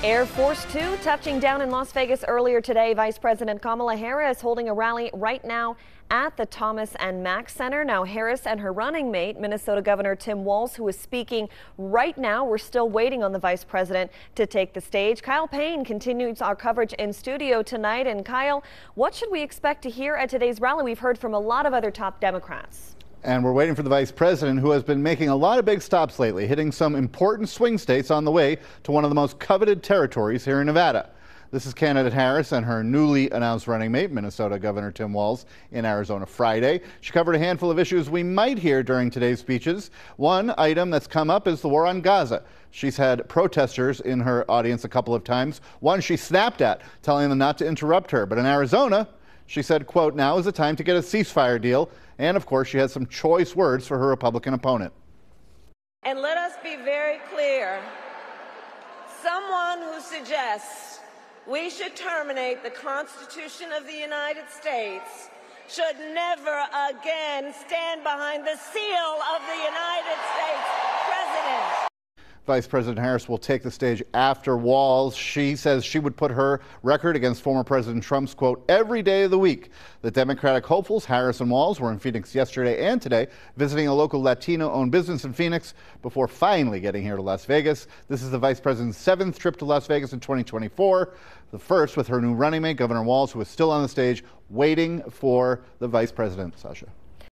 Air Force Two touching down in Las Vegas earlier today. Vice President Kamala Harris holding a rally right now at the Thomas and Mack Center. Now, Harris and her running mate, Minnesota Governor Tim Walz, who is speaking right now. We're still waiting on the vice president to take the stage. Kyle Payne continues our coverage in studio tonight. And Kyle, what should we expect to hear at today's rally? We've heard from a lot of other top Democrats. And we're waiting for the vice president, who has been making a lot of big stops lately, hitting some important swing states on the way to one of the most coveted territories here in Nevada. This is candidate Harris and her newly announced running mate, Minnesota Governor Tim Walz, in Arizona Friday. She covered a handful of issues we might hear during today's speeches. One item that's come up is the war on Gaza. She's had protesters in her audience a couple of times. One she snapped at, telling them not to interrupt her. But in Arizona, she said, quote, "Now is the time to get a ceasefire deal." And of course, she had some choice words for her Republican opponent. And let us be very clear. Someone who suggests we should terminate the Constitution of the United States should never again stand behind the seal of the United States president. Vice President Harris will take the stage after Walz. She says she would put her record against former President Trump's, quote, every day of the week. The Democratic hopefuls, Harris and Walz, were in Phoenix yesterday and today, visiting a local Latino-owned business in Phoenix before finally getting here to Las Vegas. This is the vice president's 7th trip to Las Vegas in 2024, the first with her new running mate, Governor Walz, who is still on the stage waiting for the vice president. Sasha.